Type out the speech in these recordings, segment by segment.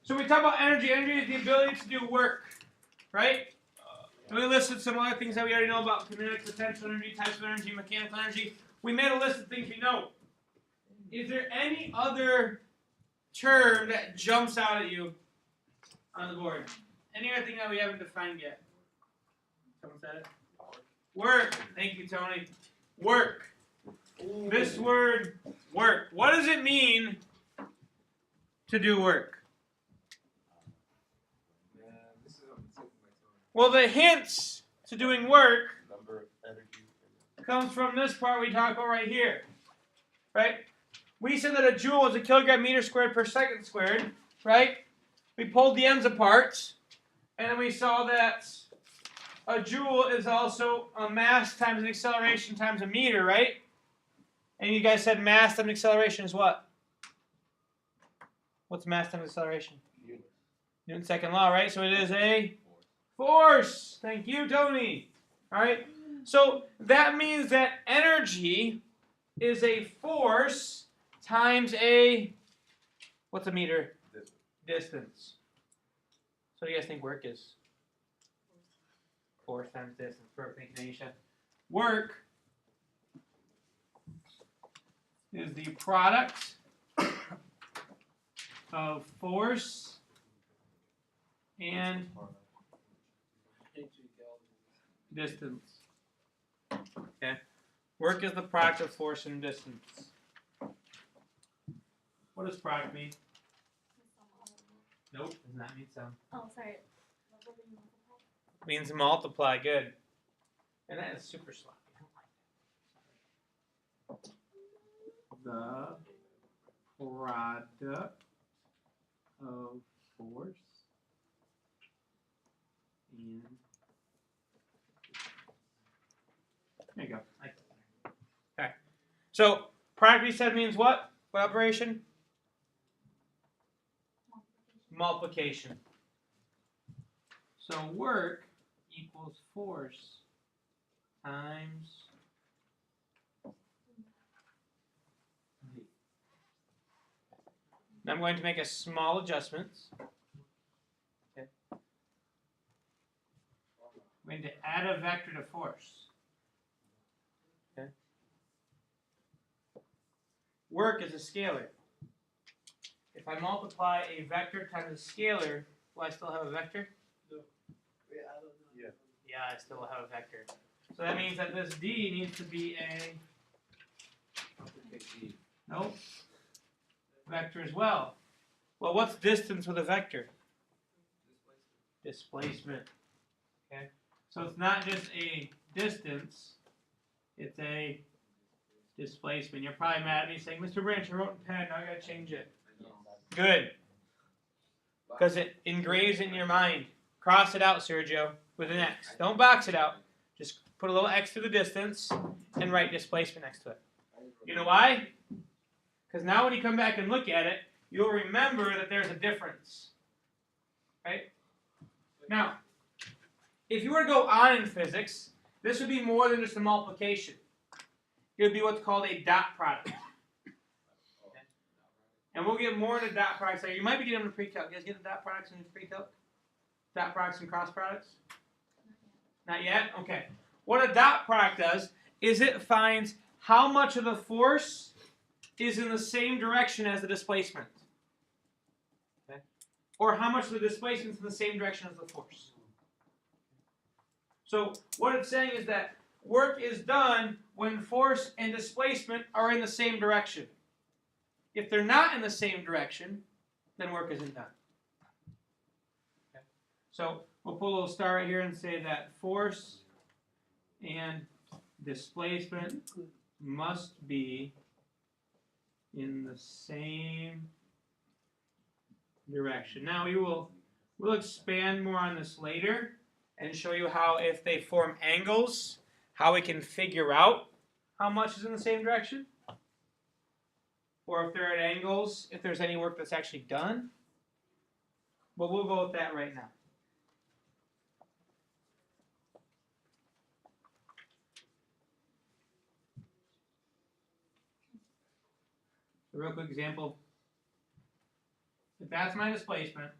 So we talk about energy. Energy is the ability to do work, right? And we listed some other things that we already know about: kinetic, potential energy, types of energy, mechanical energy. We made a list of things we know. Is there any other term that jumps out at you on the board? Any other thing that we haven't defined yet? Someone said it? Work. Thank you, Tony. Work. This word, work. What does it mean to do work? Well, the hints to doing work comes from this part we talk about right here. Right? We said that a joule is a kilogram meter squared per second squared. Right? We pulled the ends apart, and then we saw that a joule is also a mass times an acceleration times a meter, right? And you guys said mass times acceleration is what? What's mass times acceleration? Newton's second law, right? So it is a force. Thank you, Tony. All right. So that means that energy is a force times a, what's a meter? Distance. So what do you guys think work is? Force times distance. Perfect, Anisha. Work is the product of force and distance. Okay. Work is the product of force and distance. What does product mean? Nope, does not mean sum. Oh, sorry. Means multiply. Good. And that is super sloppy. The product of force and there you go. Okay. So product we said means what? What operation? Multiplication. So work equals force times v. Now I'm going to make a small adjustment. Okay. I'm going to add a vector to force. Okay. Work is a scalar. If I multiply a vector times a scalar, will I still have a vector? No. Yeah, I still have a vector. So that means that this d needs to be a nope, vector as well. Well, what's distance with a vector? Displacement. Okay. So it's not just a distance, it's a displacement. You're probably mad at me saying, Mr. Branch, I wrote in pen, now I gotta change it. Good. Because it engraves in your mind. Cross it out, Sergio, with an X. Don't box it out. Just put a little X to the distance and write displacement next to it. You know why? Because now when you come back and look at it, you'll remember that there's a difference. Right? Now, if you were to go on in physics, this would be more than just a multiplication. It would be what's called a dot product. And we'll get more into dot products later. You might be getting them to pre-calc. You guys get the dot products in pre-calc? Dot products and cross products? Not yet? Okay. What a dot product does is it finds how much of the force is in the same direction as the displacement. Okay. Or how much of the displacement is in the same direction as the force. So what it's saying is that work is done when force and displacement are in the same direction. If they're not in the same direction, then work isn't done. Okay. So we'll put a little star right here and say that force and displacement must be in the same direction. Now we'll expand more on this later and show you how if they form angles, how we can figure out how much is in the same direction. Or if they're at angles, if there's any work that's actually done. But we'll go with that right now. A real quick example. If that's my displacement,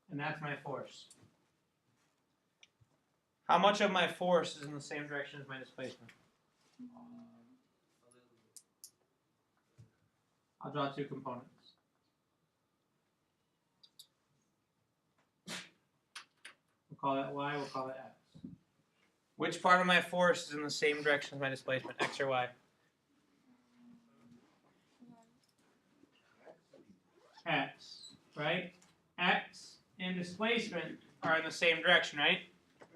and that's my force. How much of my force is in the same direction as my displacement? I'll draw two components. We'll call that y, we'll call that x. Which part of my force is in the same direction as my displacement, x or y? X, right? X and displacement are in the same direction, right?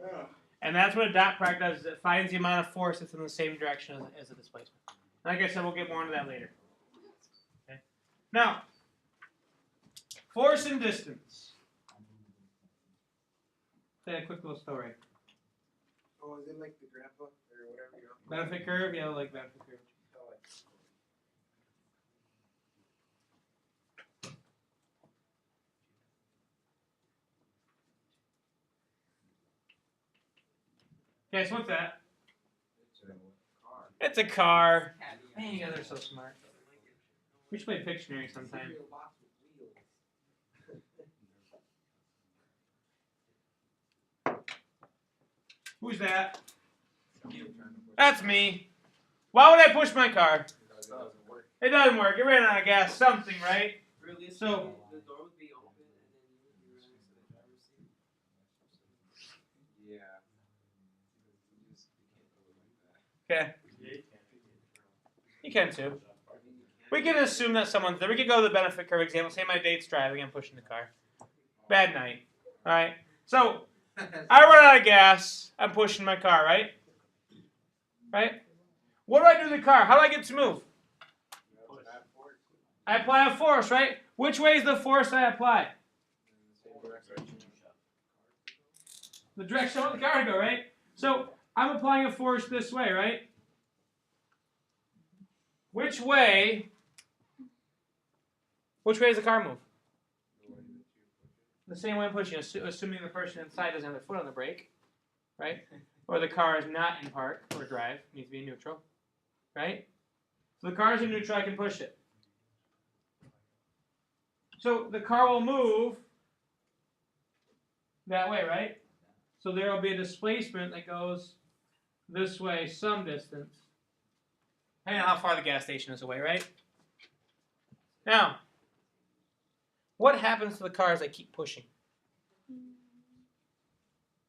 Yeah. And that's what a dot product does, is it finds the amount of force that's in the same direction as the displacement. Like I said, we'll get more into that later. Okay. Now, force and distance. Say a quick little story. Oh, is it like the grandpa or whatever you want? Benefit curve? Yeah, like benefit curve. Okay, so what's that? It's a car. Man, you guys are so smart. We should play Pictionary sometime. Who's that? That's me. Why would I push my car? It doesn't work. It ran out of gas. Something, right? So. The door would be open and then you run into the driver's seat. Yeah. Okay. You can too. We can assume that someone's there. We could go to the benefit curve example. Say my date's driving. I'm pushing the car. Bad night. All right. So I run out of gas. I'm pushing my car, right? Right? What do I do to the car? How do I get it to move? I apply a force, right? Which way is the force I apply? The direction I want the car to go, right? So I'm applying a force this way, right? Which way does the car move? The same way I'm pushing, assuming the person inside doesn't have their foot on the brake, right? Or the car is not in park or drive, needs to be in neutral, right? So the car is in neutral, I can push it. So the car will move that way, right? So there will be a displacement that goes this way some distance. Depending on how far the gas station is away, right? Now, what happens to the car as I keep pushing?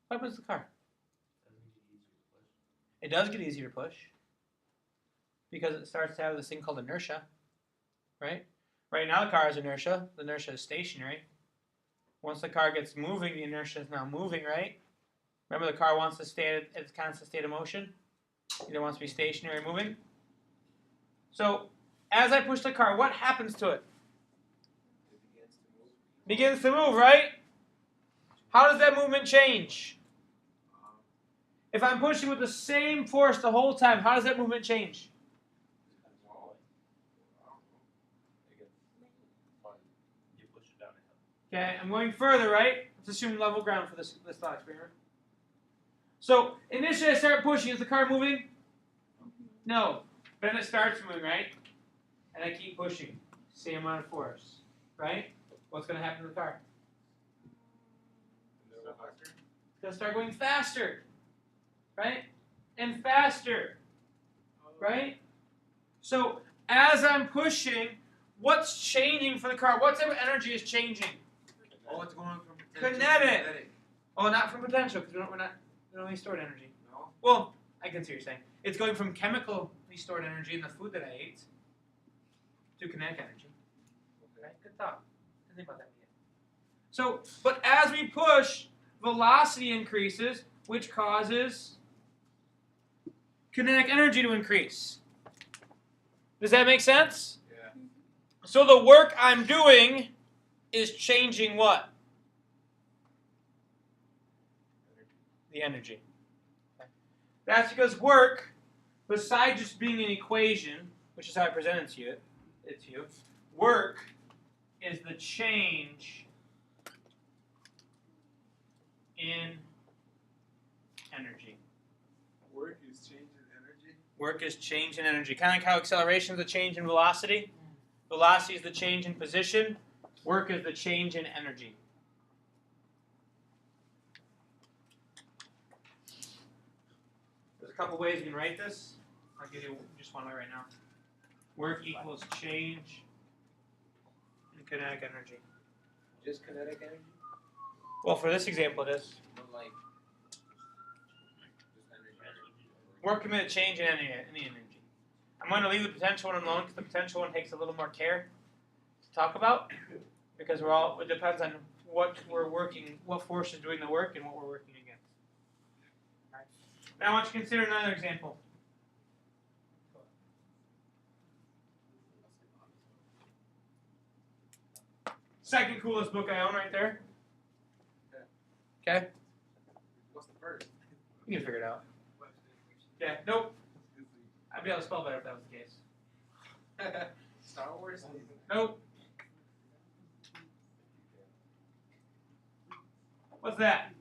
What happens to the car? It does get easier to push because it starts to have this thing called inertia, right? Right now the car has inertia. The inertia is stationary. Once the car gets moving, the inertia is now moving, right? Remember, the car wants to stay at its constant state of motion. Either wants to be stationary or moving. So, as I push the car, what happens to it? It begins to move, right? How does that movement change? If I'm pushing with the same force the whole time, how does that movement change? Okay, I'm going further, right? Let's assume level ground for this thought experiment. So, initially I start pushing. Is the car moving? No. Then it starts moving, right? And I keep pushing. Same amount of force, right? What's going to happen to the car? It's going to start going faster, right? And faster, right? So, as I'm pushing, what's changing for the car? What type of energy is changing? Oh, it's going from potential Kinetic. Oh, not from potential, because we don't really stored energy. No. Well, I can see what you're saying. It's going from chemically stored energy in the food that I ate to kinetic energy. Okay, good thought. Didn't think about that yet. So, but as we push, velocity increases, which causes kinetic energy to increase. Does that make sense? Yeah. So the work I'm doing is changing what? The energy. Okay. That's because work, besides just being an equation, which is how I present it to you, work is the change in energy. Work is changing energy? Work is change in energy. Kind of like how acceleration is the change in velocity. Velocity is the change in position. Work is the change in energy. There's a couple ways you can write this. I'll give you just one way right now. Work equals change in kinetic energy. Just kinetic energy? Well, for this example, it is. But like, just energy. Work can be a change in any energy. I'm going to leave the potential one alone because the potential one takes a little more care to talk about because it depends on what we're working, what force is doing the work and what we're working against. All right. Now I want you to consider another example. Second coolest book I own right there. Okay? What's the first? You can figure it out. Yeah, nope. I'd be able to spell better if that was the case. Star Wars? Nope. What's that?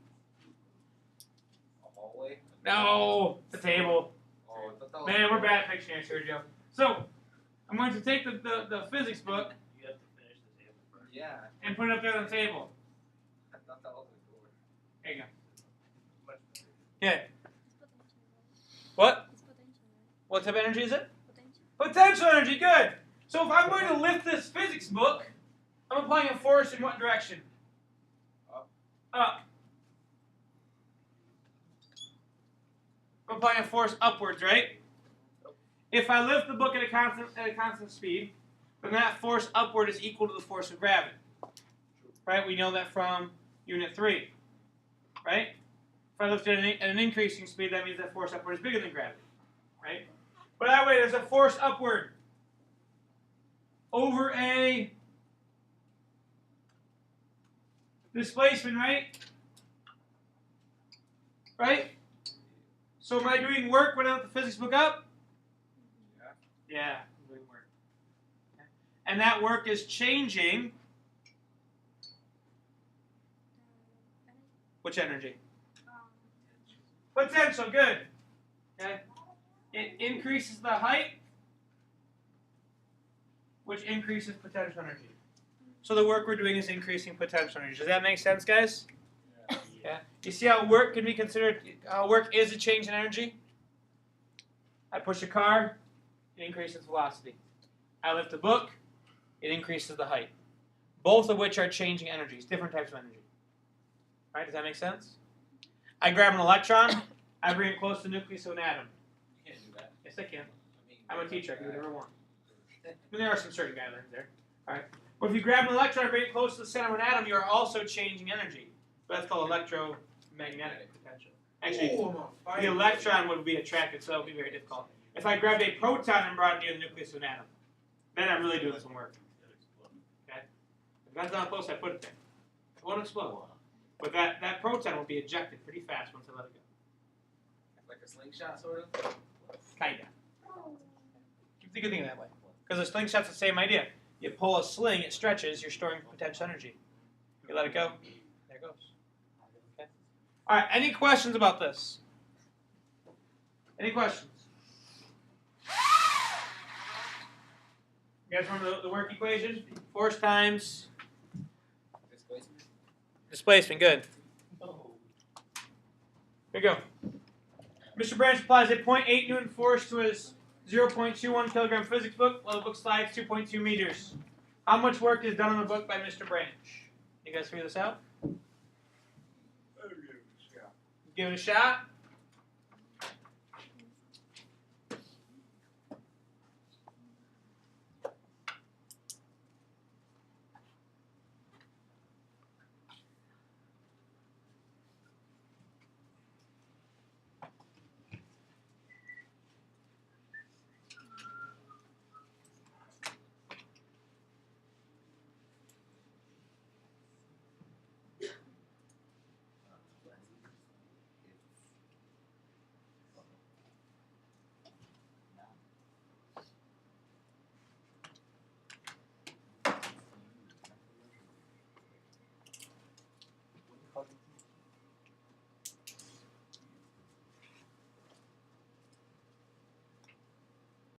A hallway? No, the table. Oh, I thought that was Man, we're bad at Pictionary, Sergio. So, I'm going to take the physics book You have to finish the table first. Yeah, and put it up there on the table. I thought that was the door. There you go. Much Okay. It's potential, right? What? It's potential, right? What type of energy is it? Potential. Potential energy, good. So if I'm going to lift this physics book, I'm applying a force in what direction? Up. Up. I'm applying a force upwards, right? If I lift the book at a constant speed, then that force upward is equal to the force of gravity. Right? We know that from Unit 3. Right? If I lift it at an increasing speed, that means that force upward is bigger than gravity. Right? But that way, there's a force upward over a displacement, right? Right? So am I doing work when I lift the physics book up? Yeah, I'm doing work. Okay. And that work is changing which energy? Potential, good. Okay. It increases the height, which increases potential energy. So the work we're doing is increasing potential energy. Does that make sense, guys? Yeah. You see how work can be considered, how work is a change in energy? I push a car, it increases velocity. I lift a book, it increases the height. Both of which are changing energies, different types of energy. Right? Does that make sense? I grab an electron, I bring it close to the nucleus of an atom. You can't do that. Yes, I can. I mean, I'm a teacher, I can do whatever I want. But there are some certain guidelines there. Alright. But if you grab an electron and bring it close to the center of an atom, you are also changing energy. But that's called electromagnetic potential. Actually, Ooh, I'm on fire. the electron would be attracted, so that would be very difficult. If I grabbed a proton and brought it near the nucleus of an atom, then I'm really doing some work. Okay? Depends on how close I put it there. It won't explode. But that proton will be ejected pretty fast once I let it go. Like a slingshot, sort of? Kinda. Keep thinking that way. Because a slingshot's the same idea. You pull a sling, it stretches, you're storing potential energy. You let it go, there it goes. Okay. All right, any questions about this? Any questions? You guys remember the work equation? Force times Displacement? displacement, good. Here you go. Mr. Branch applies a 0.8 Newton force to his 0.21 kilogram physics book while the book slides 2.2 meters. How much work is done on the book by Mr. Branch? You guys figure this out? Give it a shot.